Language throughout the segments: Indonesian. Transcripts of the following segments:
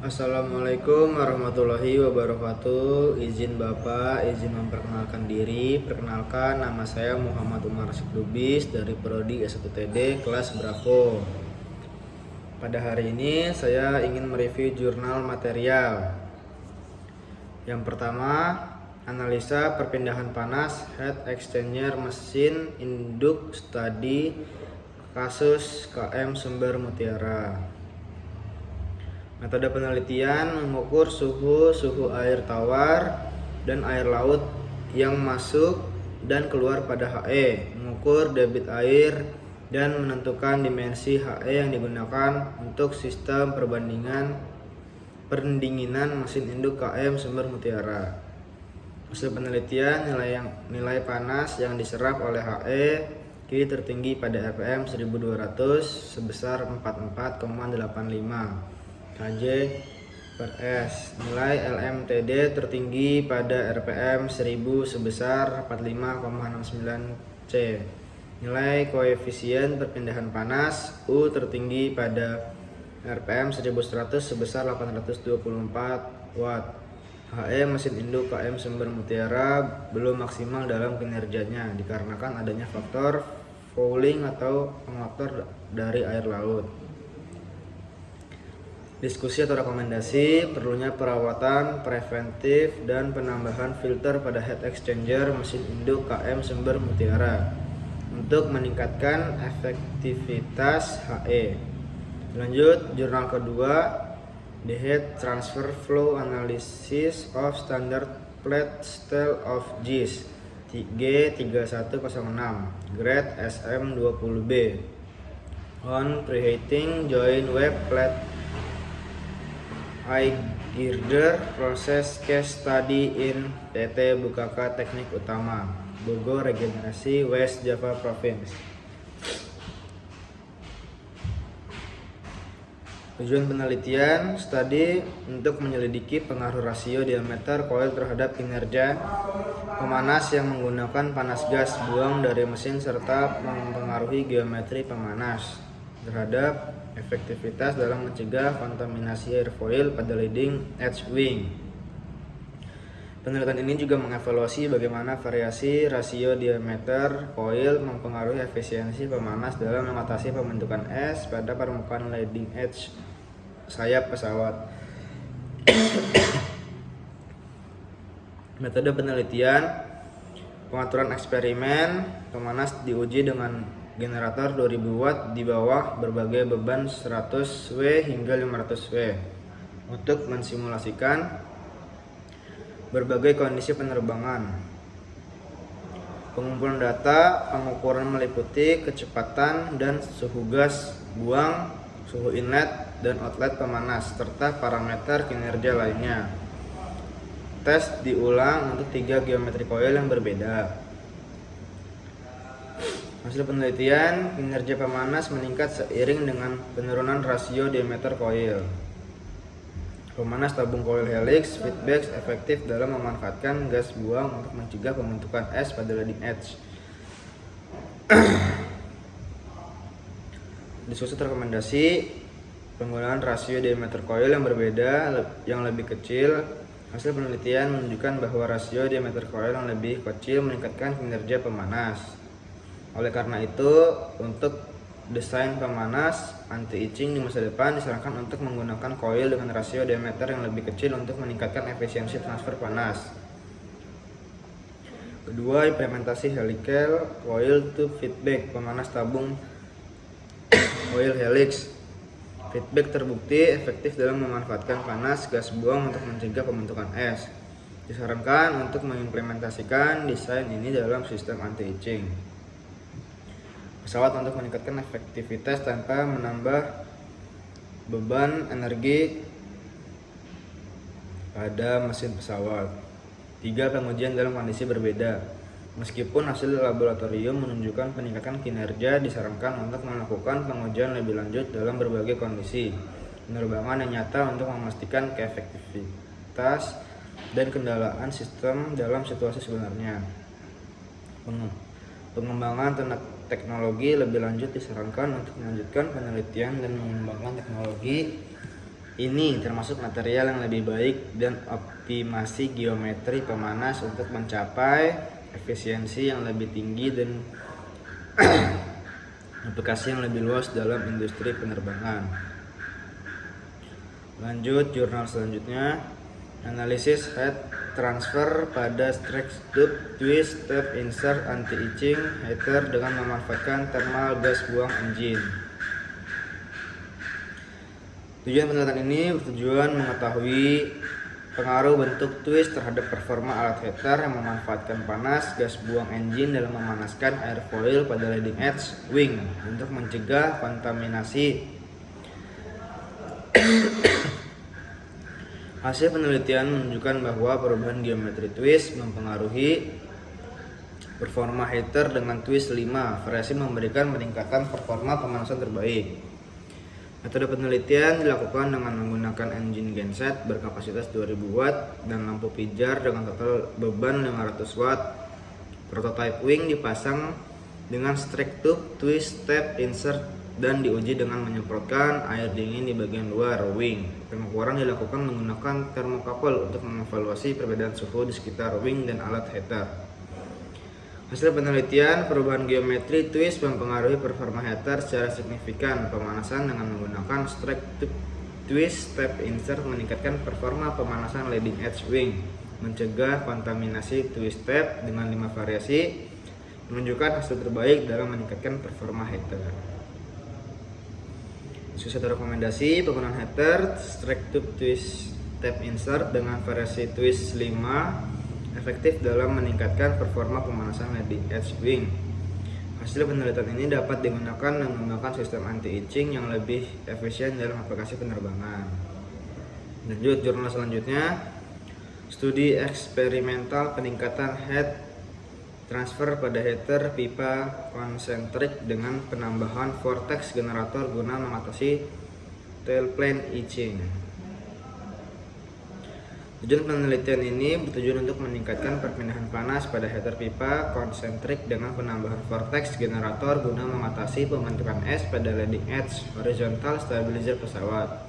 Assalamualaikum warahmatullahi wabarakatuh. Izin Bapak, izin memperkenalkan diri. Perkenalkan, nama saya Muhammad Umar Lubis dari Prodi S1TD kelas Bravo. Pada hari ini saya ingin mereview jurnal material. Yang pertama, analisa perpindahan panas heat exchanger mesin induk studi kasus KM Sumber Mutiara. Metode penelitian mengukur suhu air tawar dan air laut yang masuk dan keluar pada HE, mengukur debit air, dan menentukan dimensi HE yang digunakan untuk sistem pendinginan mesin induk KM Sumber Mutiara. Hasil penelitian, nilai panas yang diserap oleh HE kini tertinggi pada RPM 1200 sebesar 44,85 kJ per S. Nilai LMTD tertinggi pada RPM 1000 sebesar 45,69 C. Nilai koefisien perpindahan panas U tertinggi pada RPM 1100 sebesar 824 Watt. HE mesin induk KM Sumber Mutiara belum maksimal dalam kinerjanya dikarenakan adanya faktor fouling atau pengoktor dari air laut. Diskusi atau rekomendasi, perlunya perawatan preventif dan penambahan filter pada heat exchanger mesin induk KM Sumber Mutiara untuk meningkatkan efektivitas HE. Lanjut, jurnal kedua, The Heat Transfer Flow Analysis of Standard Plate Steel of JIS G3106 Grade SM20B on Preheating Joint Web Plate girder Process Case Study in PT Bukaka Teknik Utama, Bogor Regenerasi, West Java Province. Tujuan penelitian studi untuk menyelidiki pengaruh rasio diameter koil terhadap kinerja pemanas yang menggunakan panas gas buang dari mesin serta mempengaruhi geometri pemanas terhadap efektivitas dalam mencegah kontaminasi airfoil pada leading edge wing. Penelitian ini juga mengevaluasi bagaimana variasi rasio diameter koil mempengaruhi efisiensi pemanas dalam mengatasi pembentukan es pada permukaan leading edge sayap pesawat. Metode penelitian, pengaturan eksperimen pemanas diuji dengan generator 2000 watt di bawah berbagai beban 100 W hingga 500 W untuk mensimulasikan berbagai kondisi penerbangan. Pengumpulan data pengukuran meliputi kecepatan dan suhu gas buang, suhu inlet dan outlet pemanas, serta parameter kinerja lainnya. Tes diulang untuk 3 geometri koil yang berbeda. Hasil penelitian, kinerja pemanas meningkat seiring dengan penurunan rasio diameter koil. Pemanas tabung koil helix feedback efektif dalam memanfaatkan gas buang untuk mencegah pembentukan es pada leading edge. Diskusi rekomendasi, penggunaan rasio diameter koil yang berbeda yang lebih kecil. Hasil penelitian menunjukkan bahwa rasio diameter koil yang lebih kecil meningkatkan kinerja pemanas. Oleh karena itu, untuk desain pemanas anti-itching di masa depan disarankan untuk menggunakan koil dengan rasio diameter yang lebih kecil untuk meningkatkan efisiensi transfer panas. Kedua, implementasi helical coil tube feedback pemanas tabung coil helix. Feedback terbukti efektif dalam memanfaatkan panas gas buang untuk mencegah pembentukan es. Disarankan untuk mengimplementasikan desain ini dalam sistem anti-itching pesawat untuk meningkatkan efektivitas tanpa menambah beban energi pada mesin pesawat. 3. Pengujian dalam kondisi berbeda. Meskipun hasil laboratorium menunjukkan peningkatan kinerja, disarankan untuk melakukan pengujian lebih lanjut dalam berbagai kondisi penerbangan yang nyata untuk memastikan keefektivitas dan kendalaan sistem dalam situasi sebenarnya. Pengembangan teknologi lebih lanjut disarankan untuk melanjutkan penelitian dan mengembangkan teknologi Ini termasuk material yang lebih baik dan optimasi geometri pemanas untuk mencapai efisiensi yang lebih tinggi dan aplikasi yang lebih luas dalam industri penerbangan. Lanjut jurnal selanjutnya, analisis heat transfer pada stretch tube twist step insert anti-etching heater dengan memanfaatkan thermal gas buang engine. Tujuan penelitian ini bertujuan mengetahui pengaruh bentuk twist terhadap performa alat heater yang memanfaatkan panas gas buang engine dalam memanaskan airfoil pada leading edge wing untuk mencegah kontaminasi. Hasil penelitian menunjukkan bahwa perubahan geometri twist mempengaruhi performa heater dengan twist 5 variasi memberikan peningkatan performa pemanasan terbaik. Metode penelitian dilakukan dengan menggunakan engine genset berkapasitas 2000 watt dan lampu pijar dengan total beban 500 watt. Prototype wing dipasang dengan strike tube twist step insert dan diuji dengan menyemprotkan air dingin di bagian luar wing. Pengukuran dilakukan menggunakan thermocouple untuk mengevaluasi perbedaan suhu di sekitar wing dan alat heater. Hasil penelitian, perubahan geometri twist mempengaruhi performa heater secara signifikan. Pemanasan dengan menggunakan strike tube twist step insert meningkatkan performa pemanasan leading edge wing, mencegah kontaminasi twist step dengan 5 variasi, menunjukkan hasil terbaik dalam meningkatkan performa heater. Satu rekomendasi penggunaan heater strike tube twist step insert dengan variasi twist 5 efektif dalam meningkatkan performa pemanasan leading edge wing. Hasil penelitian ini dapat digunakan dengan menggunakan sistem anti-etching yang lebih efisien dalam aplikasi penerbangan. Lanjut jurnal selanjutnya, studi eksperimental peningkatan heat transfer pada heater pipa konsentrik dengan penambahan vortex generator guna mengatasi tailplane etching. Tujuan penelitian ini bertujuan untuk meningkatkan perpindahan panas pada heater pipa konsentrik dengan penambahan vortex generator guna mengatasi pembentukan es pada leading edge horizontal stabilizer pesawat.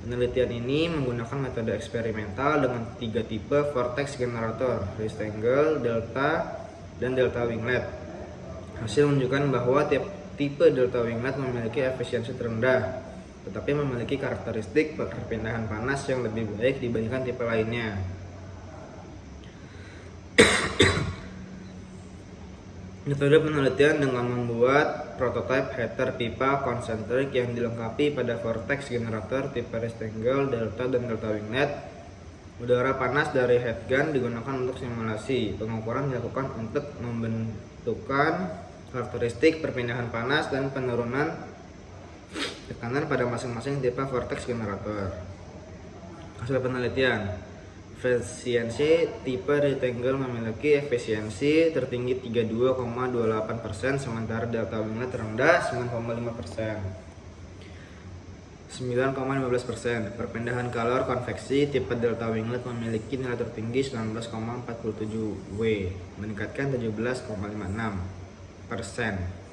Penelitian ini menggunakan metode eksperimental dengan 3 tipe vortex generator, rectangle, delta, dan delta winglet. Hasil menunjukkan bahwa tipe delta winglet memiliki efisiensi terendah, tetapi memiliki karakteristik perpindahan panas yang lebih baik dibandingkan tipe lainnya. Metode penelitian dengan membuat prototipe heater pipa konsentrik yang dilengkapi pada vortex generator tipe rectangle, delta, dan delta winglet. Udara panas dari heat gun digunakan untuk simulasi. Pengukuran dilakukan untuk membentukkan karakteristik perpindahan panas dan penurunan tekanan pada masing-masing tipe vortex generator. Hasil penelitian, efisiensi tipe rectangle memiliki efisiensi tertinggi 32,28%, sementara delta winglet terendah 9,5%. 9,15%. Perpindahan kalor konveksi tipe delta winglet memiliki nilai tertinggi 19,47 W, meningkatkan 17,56%.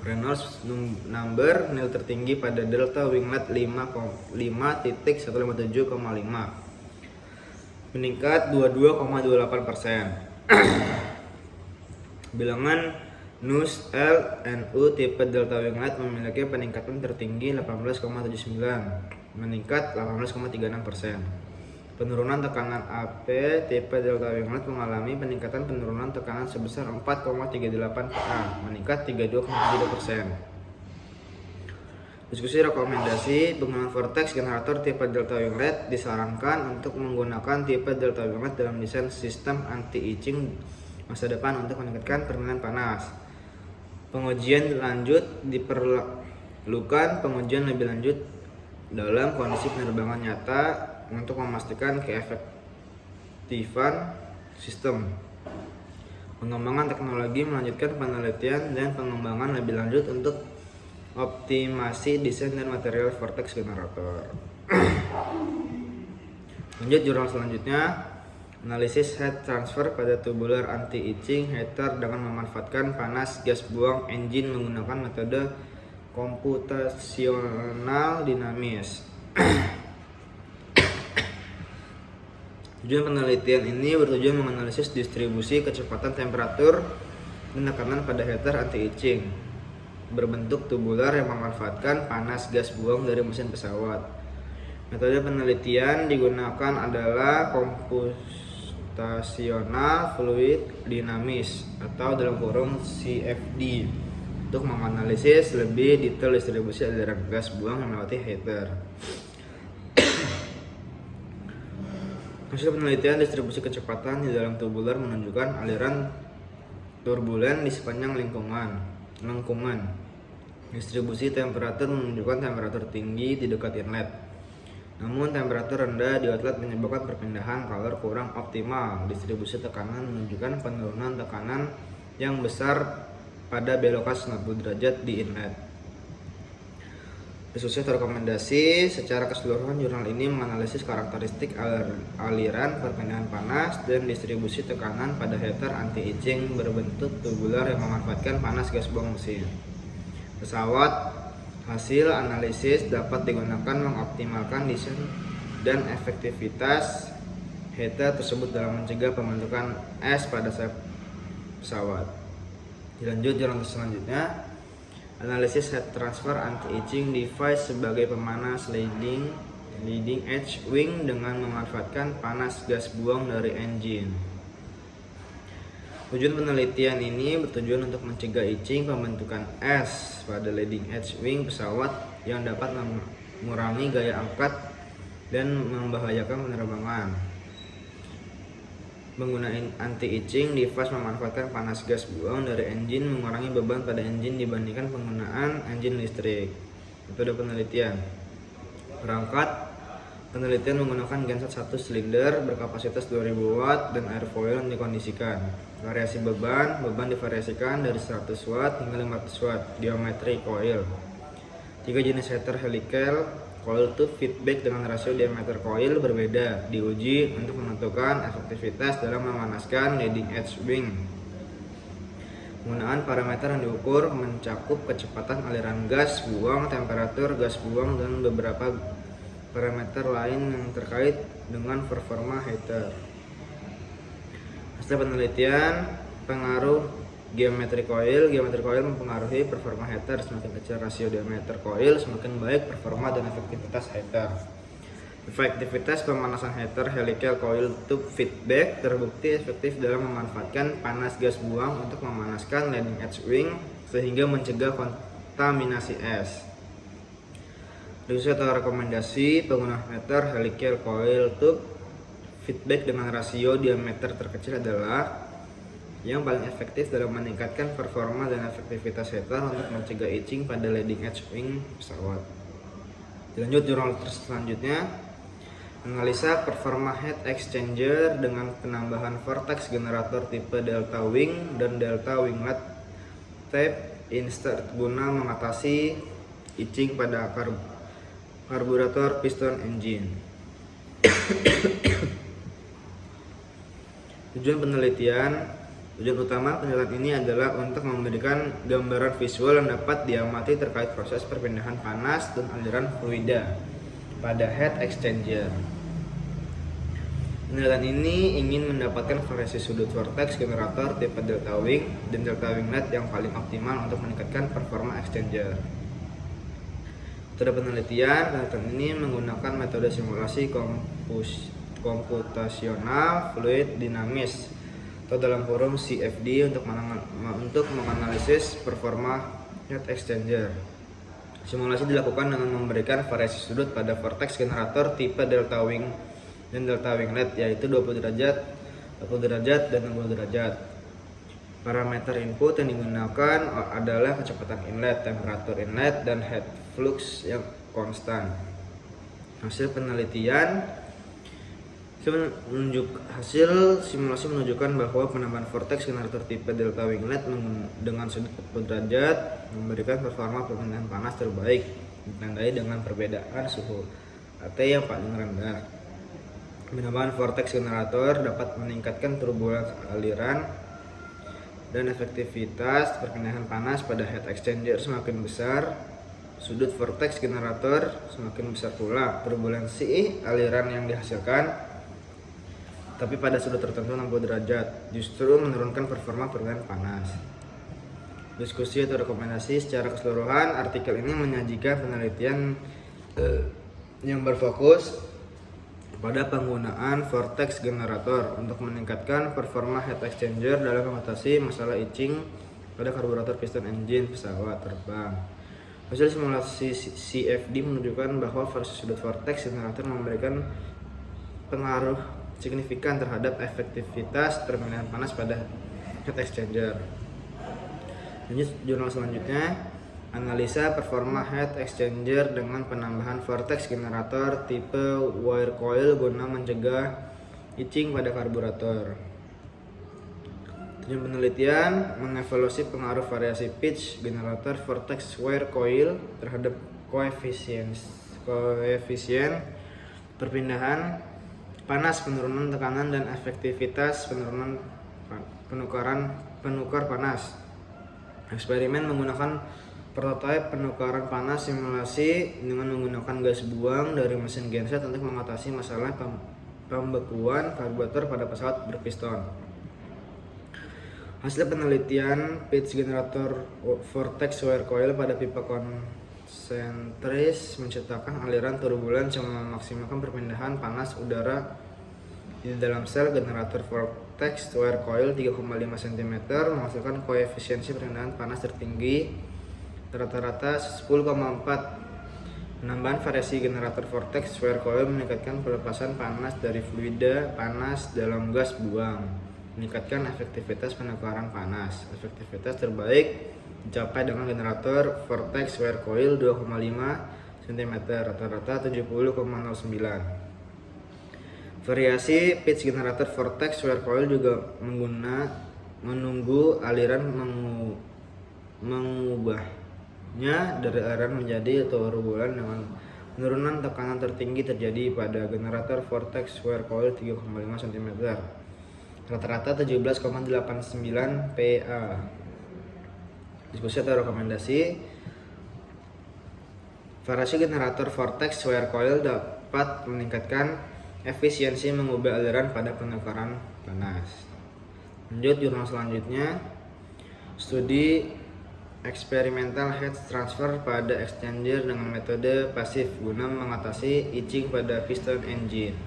Reynolds number nilai tertinggi pada delta winglet 5,157,5, meningkat 22,28%. Bilangan NUS LNU tipe delta winglet memiliki peningkatan tertinggi 18,79, meningkat 18,36%. Penurunan tekanan AP tipe delta winglet mengalami peningkatan penurunan tekanan sebesar 4,38 PA, meningkat 32,73%. Diskusi rekomendasi penggunaan vortex generator tipe delta winglet disarankan untuk menggunakan tipe delta winglet dalam desain sistem anti-etching masa depan untuk meningkatkan perpindahan panas. Pengujian lanjut diperlukan pengujian lebih lanjut dalam kondisi penerbangan nyata untuk memastikan keefektifan sistem. Pengembangan teknologi melanjutkan penelitian dan pengembangan lebih lanjut untuk optimasi desain dan material vortex generator. Lanjut jurnal selanjutnya, analisis heat transfer pada tubular anti-etching heater dengan memanfaatkan panas gas buang engine menggunakan metode komputasional dinamis. Tujuan penelitian ini bertujuan menganalisis distribusi kecepatan, temperatur, dan tekanan pada heater anti-icing berbentuk tubular yang memanfaatkan panas gas buang dari mesin pesawat. Metode penelitian digunakan adalah computational fluid dynamics atau dalam kurung CFD untuk menganalisis lebih detail distribusi aliran gas buang yang melewati heater. Hasil penelitian distribusi kecepatan di dalam tubular menunjukkan aliran turbulen di sepanjang lengkungan. Distribusi temperatur menunjukkan temperatur tinggi di dekat inlet. Namun temperatur rendah di outlet menyebabkan perpindahan kalor kurang optimal. Distribusi tekanan menunjukkan penurunan tekanan yang besar pada belokan 90 derajat di inlet. Diskusi atau rekomendasi, secara keseluruhan jurnal ini menganalisis karakteristik aliran perpindahan panas dan distribusi tekanan pada heater anti-icing berbentuk tubular yang memanfaatkan panas gas buang mesin pesawat. Hasil analisis dapat digunakan mengoptimalkan desain dan efektivitas heater tersebut dalam mencegah pembentukan es pada sayap pesawat. Dilanjut jurnal selanjutnya, analisis heat transfer anti-icing device sebagai pemanas leading edge wing dengan memanfaatkan panas gas buang dari engine. Tujuan penelitian ini bertujuan untuk mencegah icing pembentukan es pada leading edge wing pesawat yang dapat mengurangi gaya angkat dan membahayakan penerbangan. Penggunaan anti-icing device memanfaatkan panas gas buang dari engine mengurangi beban pada engine dibandingkan penggunaan engine listrik. Metode penelitian. Perangkat penelitian menggunakan genset 1 silinder berkapasitas 2000 watt dan airfoil yang dikondisikan. Variasi beban divariasikan dari 100 watt hingga 500 watt. Geometri coil. 3 jenis heater helical coil tube feedback dengan rasio diameter coil berbeda diuji untuk menentukan efektivitas dalam memanaskan leading edge wing. Penggunaan parameter yang diukur mencakup kecepatan aliran gas buang, temperatur gas buang, dan beberapa parameter lain yang terkait dengan performa heater. Hasil penelitian, pengaruh geometri coil mempengaruhi performa heater. Semakin kecil rasio diameter coil, semakin baik performa dan efektivitas heater. Efektivitas pemanasan heater helical coil tube feedback terbukti efektif dalam memanfaatkan panas gas buang untuk memanaskan leading edge wing sehingga mencegah kontaminasi es. Diskusi atau rekomendasi, penggunaan heater helical coil tube feedback dengan rasio diameter terkecil adalah yang paling efektif dalam meningkatkan performa dan efektivitas heater untuk mencegah icing pada leading edge wing pesawat. Dilanjut jurnal selanjutnya, analisa performa heat exchanger dengan penambahan vortex generator tipe delta wing dan delta winglet tape insert guna mengatasi icing pada karburator piston engine. Tujuan utama penelitian ini adalah untuk memberikan gambaran visual yang dapat diamati terkait proses perpindahan panas dan aliran fluida pada heat exchanger. Penelitian ini ingin mendapatkan variasi sudut vortex generator tipe delta wing dan delta winglet yang paling optimal untuk meningkatkan performa exchanger. Metode penelitian ini menggunakan metode simulasi computational fluid dynamics atau dalam kurung CFD untuk menganalisis performa heat exchanger. Simulasi dilakukan dengan memberikan variasi sudut pada vortex generator tipe delta wing dan delta winglet, yaitu 20 derajat, 40 derajat, dan 60 derajat. Parameter input yang digunakan adalah kecepatan inlet, temperatur inlet, dan heat flux yang konstan. Hasil simulasi menunjukkan bahwa penambahan vortex generator tipe delta winglet dengan sudut 40 derajat memberikan performa perpindahan panas terbaik, ditandai dengan perbedaan suhu AT yang paling rendah. Penambahan vortex generator dapat meningkatkan turbulens aliran dan efektivitas perpindahan panas pada heat exchanger semakin besar. Sudut vortex generator semakin besar pula turbulensi aliran yang dihasilkan. tapi pada sudut tertentu 60 derajat, justru menurunkan performa perpindahan panas. Diskusi atau rekomendasi secara keseluruhan, artikel ini menyajikan penelitian yang berfokus pada penggunaan vortex generator untuk meningkatkan performa heat exchanger dalam mengatasi masalah itching pada karburator piston engine pesawat terbang. Hasil simulasi CFD menunjukkan bahwa versi sudut vortex generator memberikan pengaruh signifikan terhadap efektivitas perpindahan panas pada heat exchanger. Lanjut jurnal selanjutnya, analisa performa heat exchanger dengan penambahan vortex generator tipe wire coil guna mencegah itching pada karburator. Tujuan penelitian mengevaluasi pengaruh variasi pitch generator vortex wire coil terhadap koefisien perpindahan panas, penurunan tekanan, dan efektivitas penukar panas. Eksperimen menggunakan prototipe penukaran panas simulasi dengan menggunakan gas buang dari mesin genset untuk mengatasi masalah pembekuan karburator pada pesawat berpiston. Hasil penelitian pitch generator vortex wire coil pada pipa konsentris menciptakan aliran turbulens yang memaksimalkan perpindahan panas udara di dalam sel generator vortex wire coil 3,5 cm, menghasilkan koefisiensi perpindahan panas tertinggi rata-rata 10,4. Penambahan variasi generator vortex wire coil meningkatkan pelepasan panas dari fluida panas dalam gas buang, meningkatkan efektivitas penukaran panas. Efektivitas terbaik dicapai dengan generator vortex wire coil 2,5 cm, rata-rata 70,09. Variasi pitch generator vortex wire coil juga menunggu aliran mengubahnya dari aliran menjadi turbulen dengan penurunan tekanan tertinggi terjadi pada generator vortex wire coil 3,5 cm, rata-rata 17,89 PA. Diskusi atau rekomendasi, variasi generator vortex wire coil dapat meningkatkan efisiensi mengubah aliran pada penukaran panas. Lanjut jurnal selanjutnya, studi eksperimental heat transfer pada exchanger dengan metode pasif guna mengatasi itching pada piston engine.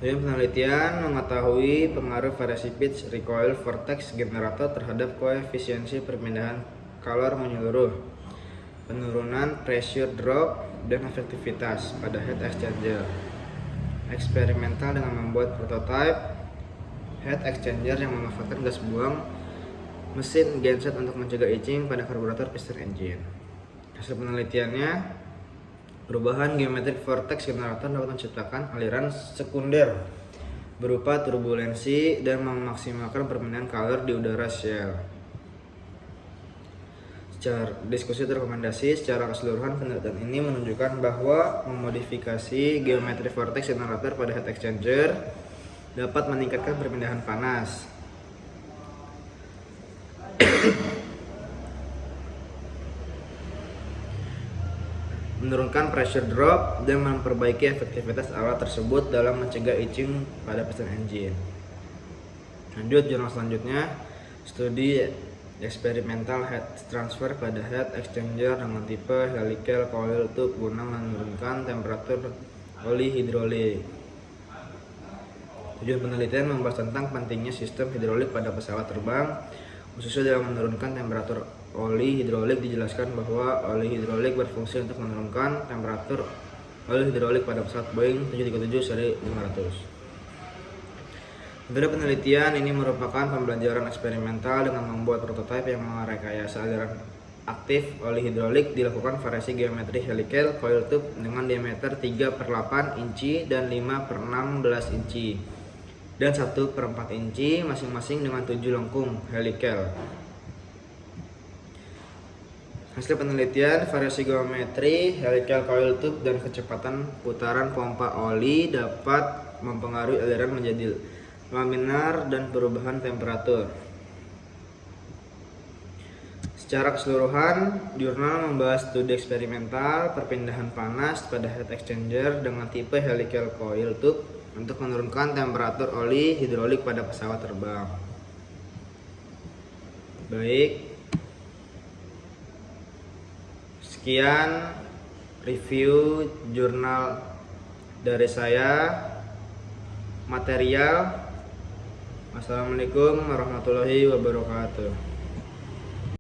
Tujuan penelitian mengetahui pengaruh variasi pitch recoil vortex generator terhadap koefisiensi perpindahan kalor menyeluruh, penurunan pressure drop, dan efektivitas pada heat exchanger. Eksperimental dengan membuat prototipe heat exchanger yang memanfaatkan gas buang mesin genset untuk mencegah itching pada karburator piston engine. Hasil penelitiannya, perubahan geometrik vortex generator dapat menciptakan aliran sekunder berupa turbulensi dan memaksimalkan perpindahan kalor di udara shell. Secara diskusi atau rekomendasi, secara keseluruhan penelitian ini menunjukkan bahwa memodifikasi geometrik vortex generator pada heat exchanger dapat meningkatkan perpindahan panas, menurunkan pressure drop, dan memperbaiki efektivitas alat tersebut dalam mencegah itching pada piston engine. Lanjut jurnal selanjutnya, studi eksperimental heat transfer pada heat exchanger dengan tipe helical coil tube guna menurunkan temperatur oli hidrolik. Tujuan penelitian membahas tentang pentingnya sistem hidrolik pada pesawat terbang, khususnya dalam menurunkan temperatur oli hidrolik. Dijelaskan bahwa oli hidrolik berfungsi untuk menurunkan temperatur oli hidrolik pada pesawat Boeing 737 seri 500. Metode penelitian ini merupakan pembelajaran eksperimental dengan membuat prototipe yang merekayasa aliran aktif oli hidrolik. Dilakukan variasi geometri helical coil tube dengan diameter 3/8 inci dan 5/16 inci dan 1/4 inci masing-masing dengan 7 lengkung helical. Hasil penelitian, variasi geometri helical coil tube dan kecepatan putaran pompa oli dapat mempengaruhi aliran menjadi laminar dan perubahan temperatur. Secara keseluruhan, jurnal membahas studi eksperimental perpindahan panas pada heat exchanger dengan tipe helical coil tube untuk menurunkan temperatur oli hidrolik pada pesawat terbang. Baik, sekian review jurnal dari saya, material. Wassalamualaikum warahmatullahi wabarakatuh.